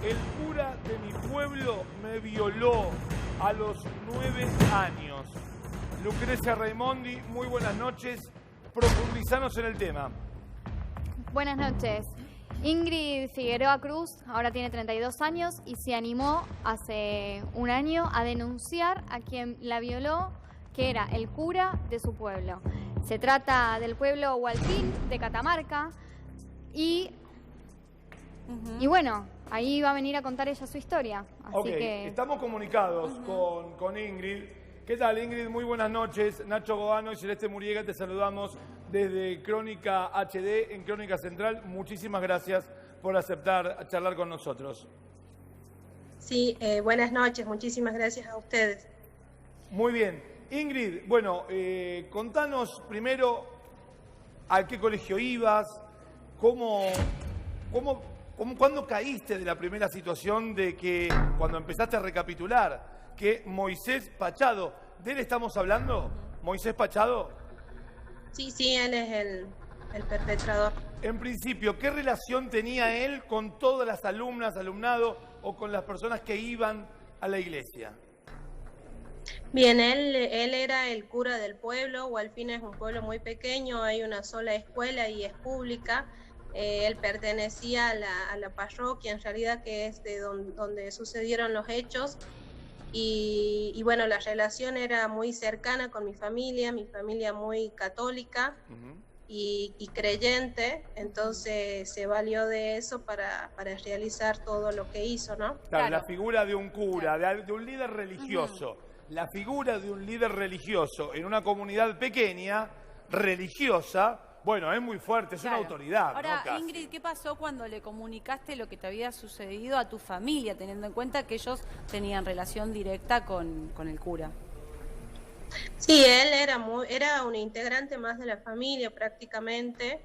El cura de mi pueblo me violó a los 9 años. Lucrecia Raimondi, muy buenas noches. Profundizanos en el tema. Buenas noches. Ingrid Figueroa Cruz ahora tiene 32 años y se animó hace un año a denunciar a quien la violó, que era el cura de su pueblo. Se trata del pueblo Hualpín de Catamarca y bueno, ahí va a venir a contar ella su historia. Así que estamos comunicados con Ingrid. ¿Qué tal, Ingrid? Muy buenas noches. Nacho Godano y Celeste Muriega, te saludamos desde Crónica HD en Crónica Central. Muchísimas gracias por aceptar charlar con nosotros. Sí, buenas noches. Muchísimas gracias a ustedes. Muy bien. Ingrid, bueno, contanos primero a qué colegio ibas, ¿cuándo caíste de la primera situación de que, cuando empezaste a recapitular, que Moisés Pachado, ¿de él estamos hablando? ¿Moisés Pachado? Sí, él es el perpetrador. En principio, ¿qué relación tenía él con todas las alumnas, alumnado o con las personas que iban a la iglesia? Bien, él era el cura del pueblo. Hualpín es un pueblo muy pequeño, hay una sola escuela y es pública. Él pertenecía a la parroquia, en realidad, que es de donde sucedieron los hechos. Y bueno, la relación era muy cercana con mi familia muy católica y creyente, entonces se valió de eso para realizar todo lo que hizo, ¿no? Claro, la figura de un cura, de un líder religioso. La figura de un líder religioso en una comunidad pequeña, religiosa, bueno, es muy fuerte, es una autoridad. Ahora, ¿no? Ingrid, ¿qué pasó cuando le comunicaste lo que te había sucedido a tu familia, teniendo en cuenta que ellos tenían relación directa con el cura? Sí, él era un integrante más de la familia prácticamente,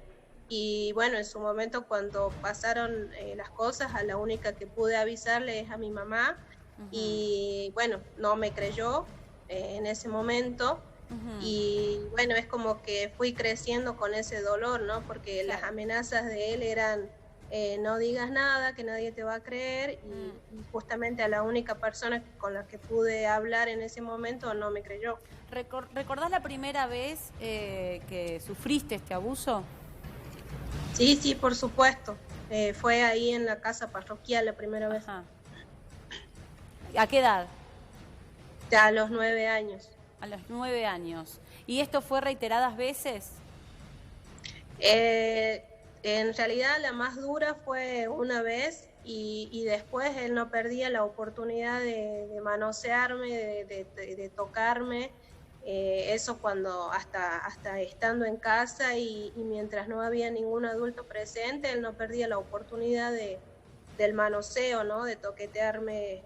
y bueno, en su momento cuando pasaron las cosas, a la única que pude avisarle es a mi mamá, y bueno, no me creyó en ese momento. Y bueno, es como que fui creciendo con ese dolor, ¿no? Porque las amenazas de él eran no digas nada, que nadie te va a creer, y justamente a la única persona con la que pude hablar en ese momento no me creyó. ¿Recordás la primera vez que sufriste este abuso? Sí, por supuesto. Fue ahí en la casa parroquial la primera vez. ¿A qué edad? Ya a los 9 años. A los 9 años. ¿Y esto fue reiteradas veces? En realidad la más dura fue una vez, y después él no perdía la oportunidad de manosearme, de tocarme, eso cuando hasta estando en casa y mientras no había ningún adulto presente, él no perdía la oportunidad del manoseo, ¿no? De toquetearme,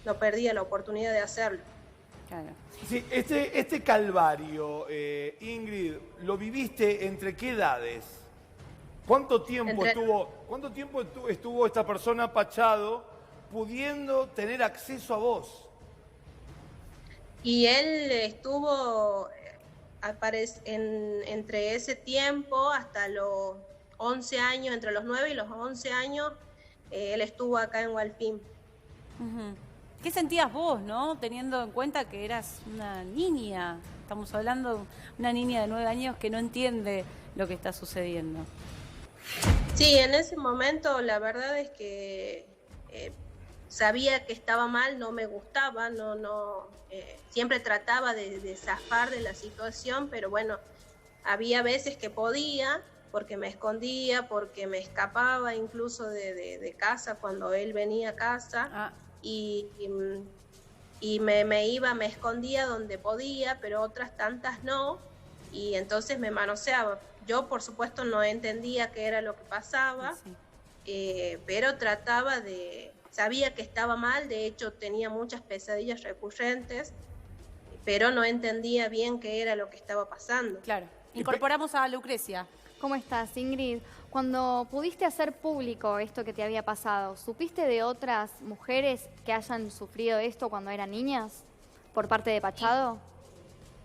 no perdía la oportunidad de hacerlo. Claro. Sí, este calvario, Ingrid, ¿lo viviste entre qué edades? ¿Cuánto tiempo estuvo esta persona, Pachado, pudiendo tener acceso a vos? Y él estuvo entre ese tiempo hasta los 11 años, entre los 9 y los 11 años, él estuvo acá en Hualpín. ¿Qué sentías vos, no? Teniendo en cuenta que eras una niña, estamos hablando de una niña de 9 años que no entiende lo que está sucediendo. Sí, en ese momento la verdad es que sabía que estaba mal, no me gustaba, siempre trataba de zafar de la situación, pero bueno, había veces que podía, porque me escondía, porque me escapaba incluso de casa cuando él venía a casa. Y me escondía donde podía, pero otras tantas no, y entonces me manoseaba. Yo, por supuesto, no entendía qué era lo que pasaba, pero sabía que estaba mal, de hecho tenía muchas pesadillas recurrentes, pero no entendía bien qué era lo que estaba pasando. Claro. Incorporamos a Lucrecia. ¿cómo estás, Ingrid? Cuando pudiste hacer público esto que te había pasado, ¿supiste de otras mujeres que hayan sufrido esto cuando eran niñas por parte de Pachado?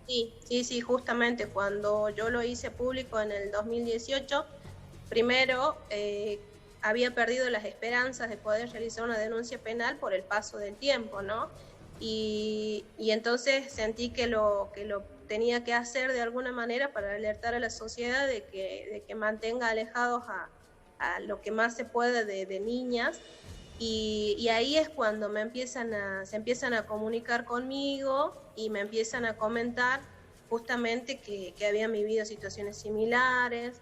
Sí, justamente cuando yo lo hice público en el 2018, primero había perdido las esperanzas de poder realizar una denuncia penal por el paso del tiempo, ¿no? Y entonces sentí que lo tenía que hacer de alguna manera para alertar a la sociedad de que mantenga alejados a lo que más se puede de niñas. Y ahí es cuando se empiezan a comunicar conmigo y me empiezan a comentar justamente que habían vivido situaciones similares,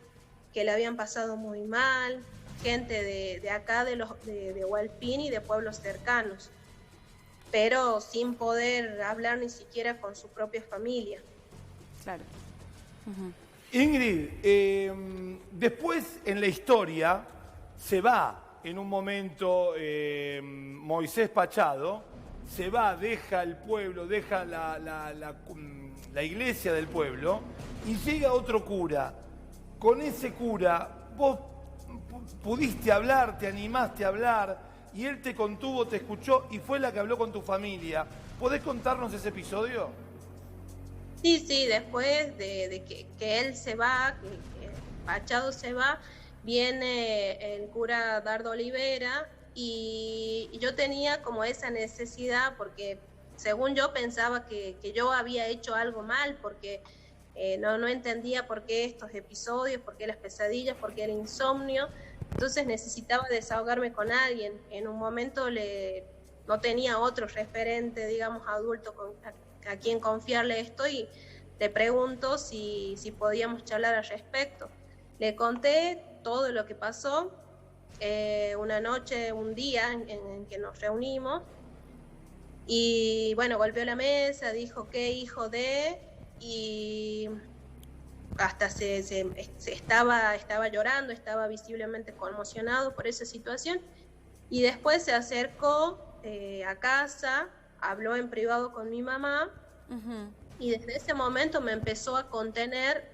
que le habían pasado muy mal, gente de acá, de Hualpín y de pueblos cercanos, pero sin poder hablar ni siquiera con su propia familia. Claro. Ingrid, después en la historia se va en un momento Moisés Pachado, se va, deja el pueblo, deja la iglesia del pueblo y llega otro cura. Con ese cura vos pudiste hablar, te animaste a hablar y él te contuvo, te escuchó y fue la que habló con tu familia. ¿Podés contarnos ese episodio? Sí, después de que él se va, que Pachado se va, viene el cura Dardo Olivera y yo tenía como esa necesidad porque según yo pensaba que yo había hecho algo mal porque no entendía por qué estos episodios, por qué las pesadillas, por qué el insomnio. Entonces necesitaba desahogarme con alguien. En un momento no tenía otro referente, digamos, adulto a quien confiarle esto y le pregunto si podíamos charlar al respecto. Le conté todo lo que pasó, una noche, un día en que nos reunimos y bueno, golpeó la mesa, dijo qué hijo de, y hasta se estaba llorando, estaba visiblemente conmocionado por esa situación y después se acercó a casa, habló en privado con mi mamá. Y desde ese momento me empezó a contener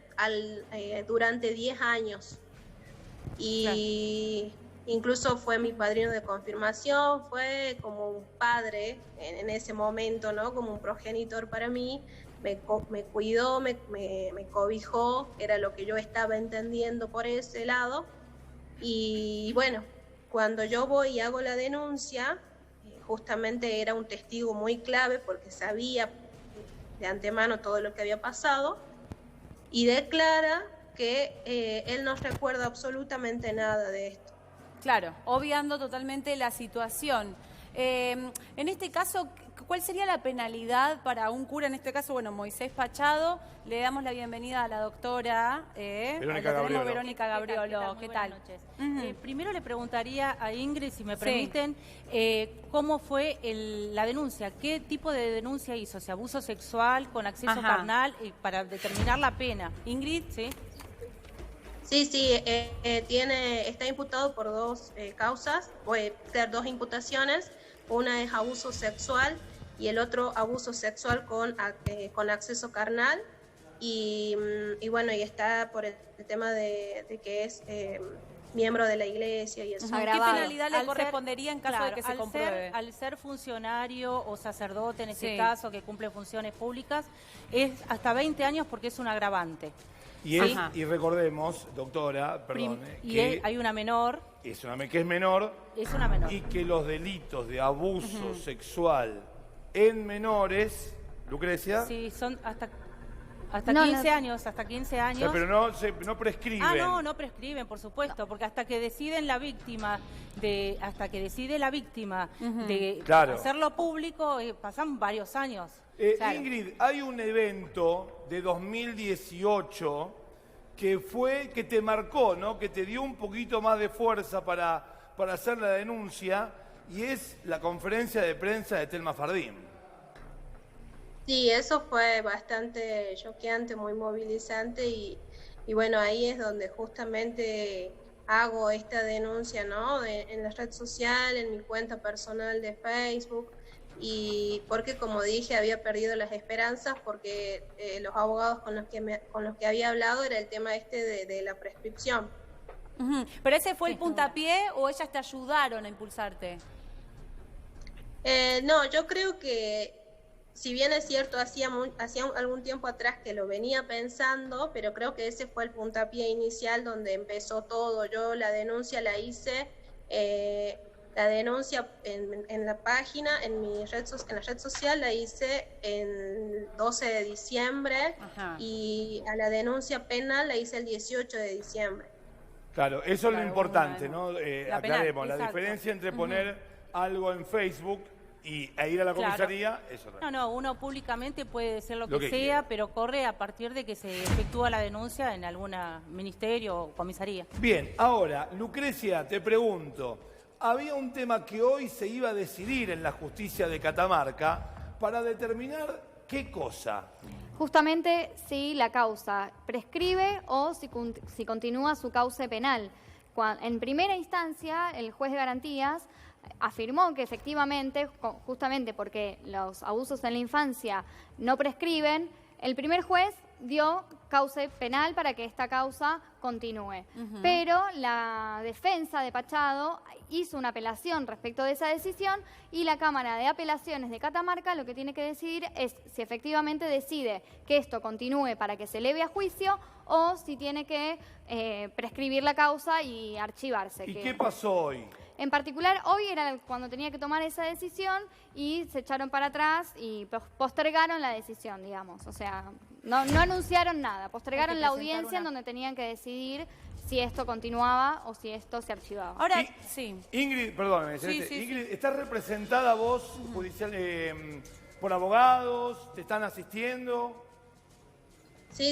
durante 10 años. Y incluso fue mi padrino de confirmación, fue como un padre en ese momento, ¿no? Como un progenitor para mí. Me cuidó, me cobijó, era lo que yo estaba entendiendo por ese lado. Y bueno, cuando yo voy y hago la denuncia, justamente era un testigo muy clave porque sabía de antemano todo lo que había pasado y declara que él no recuerda absolutamente nada de esto. Claro, obviando totalmente la situación. En este caso, ¿cuál sería la penalidad para un cura? En este caso, bueno, Moisés Pachado, le damos la bienvenida a la doctora Verónica Gabriolo. ¿Qué tal? Buenas noches. Primero le preguntaría a Ingrid, si me permiten, cómo fue la denuncia, qué tipo de denuncia hizo, si abuso sexual, con acceso carnal, para determinar la pena. Ingrid, ¿sí? Sí, está imputado por dos causas, puede ser dos imputaciones, una es abuso sexual y el otro abuso sexual con acceso carnal y bueno, y está por el tema de que es miembro de la iglesia y eso. ¿Qué penalidad le correspondería en caso de que se compruebe? Al ser funcionario o sacerdote, en ese caso, que cumple funciones públicas, es hasta 20 años porque es un agravante. Y recordemos, doctora, que hay una menor. Que es menor. Es una menor. Y que los delitos de abuso sexual en menores, Lucrecia. Sí, son hasta 15 años, hasta 15 años. O sea, pero no prescriben. No prescriben, por supuesto, porque hasta que decide la víctima de hacerlo público, pasan varios años. Claro. Ingrid, hay un evento de 2018 que te marcó, ¿no? Que te dio un poquito más de fuerza para hacer la denuncia, y es la conferencia de prensa de Telma Fardín. Sí, eso fue bastante choqueante, muy movilizante y bueno, ahí es donde justamente hago esta denuncia, ¿no? En la red social, en mi cuenta personal de Facebook. Y porque, como dije, había perdido las esperanzas porque los abogados con los que había hablado era el tema de la prescripción. ¿Pero ese fue el puntapié o ellas te ayudaron a impulsarte? No, yo creo que, si bien es cierto, hacía algún tiempo atrás que lo venía pensando, pero creo que ese fue el puntapié inicial donde empezó todo. Yo la denuncia la hice La denuncia en la página, en la red social, la hice el 12 de diciembre. Ajá. Y a la denuncia penal la hice el 18 de diciembre. Claro, eso es lo importante, ¿no? La Aclaremos, penal, la exacto. diferencia entre poner algo en Facebook e ir a la comisaría es otra. No, uno públicamente puede decir lo que sea, quiera. pero corre a partir de que se efectúa la denuncia en algún ministerio o comisaría. Bien, ahora, Lucrecia, te pregunto, había un tema que hoy se iba a decidir en la justicia de Catamarca para determinar qué cosa. Justamente si la causa prescribe o si continúa su cauce penal. En primera instancia, el juez de garantías afirmó que efectivamente, justamente porque los abusos en la infancia no prescriben, el primer juez dio cauce penal para que esta causa continúe. Pero la defensa de Pachado hizo una apelación respecto de esa decisión y la Cámara de Apelaciones de Catamarca lo que tiene que decidir es si efectivamente decide que esto continúe para que se eleve a juicio o si tiene que prescribir la causa y archivarse. ¿Y qué pasó hoy? En particular, hoy era cuando tenía que tomar esa decisión y se echaron para atrás y postergaron la decisión, digamos. O sea, no anunciaron nada, postergaron la audiencia en donde tenían que decidir si esto continuaba o si esto se archivaba. Ahora, sí. Ingrid, perdóname, Sí, Ingrid, ¿estás representada vos judicial por abogados? ¿Te están asistiendo? Sí,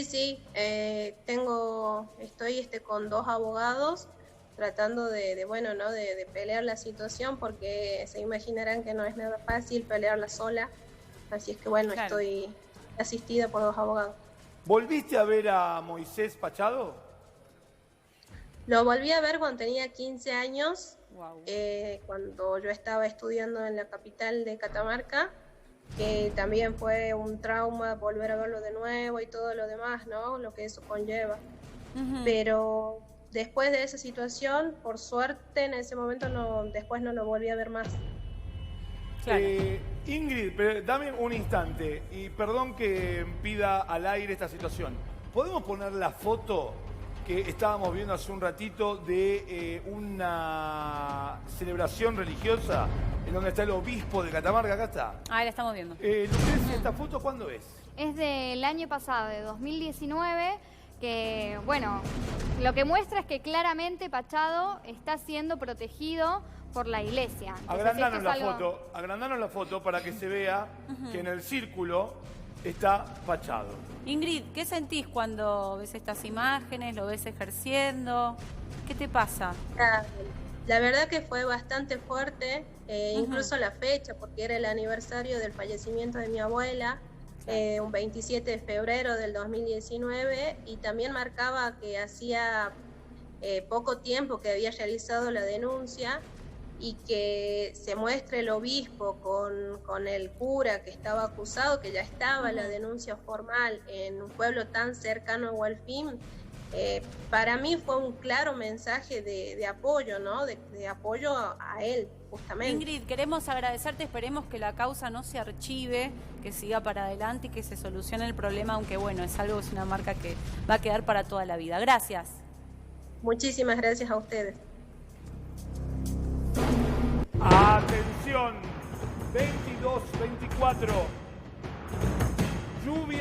estoy con 2 abogados tratando de pelear la situación, porque se imaginarán que no es nada fácil pelearla sola, así es que bueno, Claro. Estoy asistida por 2 abogados. ¿Volviste a ver a Moisés Pachado? Lo volví a ver cuando tenía 15 años, Wow. cuando yo estaba estudiando en la capital de Catamarca, que también fue un trauma volver a verlo de nuevo y todo lo demás, ¿no? Lo que eso conlleva. Pero después de esa situación, por suerte, en ese momento después no lo volví a ver más. Claro. Ingrid, pero dame un instante y perdón que pida al aire esta situación. ¿Podemos poner la foto que estábamos viendo hace un ratito de una celebración religiosa en donde está el obispo de Catamarca? Acá está. Ah, la estamos viendo. Lucrecia, ¿esta foto cuándo es? Es del año pasado, de 2019, que, bueno, lo que muestra es que claramente Pachado está siendo protegido por la iglesia. Entonces, Agrandanos esto es algo- la foto para que se vea que en el círculo está Pachado. Ingrid, ¿qué sentís cuando ves estas imágenes, lo ves ejerciendo? ¿Qué te pasa? La verdad que fue bastante fuerte, incluso la fecha, porque era el aniversario del fallecimiento de mi abuela, un 27 de febrero del 2019, y también marcaba que hacía poco tiempo que había realizado la denuncia, y que se muestre el obispo con el cura que estaba acusado, que ya estaba la denuncia formal en un pueblo tan cercano a Hualfín. Para mí fue un claro mensaje de apoyo, ¿no? De apoyo a él, justamente. Ingrid, queremos agradecerte, esperemos que la causa no se archive, que siga para adelante y que se solucione el problema, aunque bueno, es una marca que va a quedar para toda la vida. Gracias. Muchísimas gracias a ustedes. Atención, 22-24, lluvia.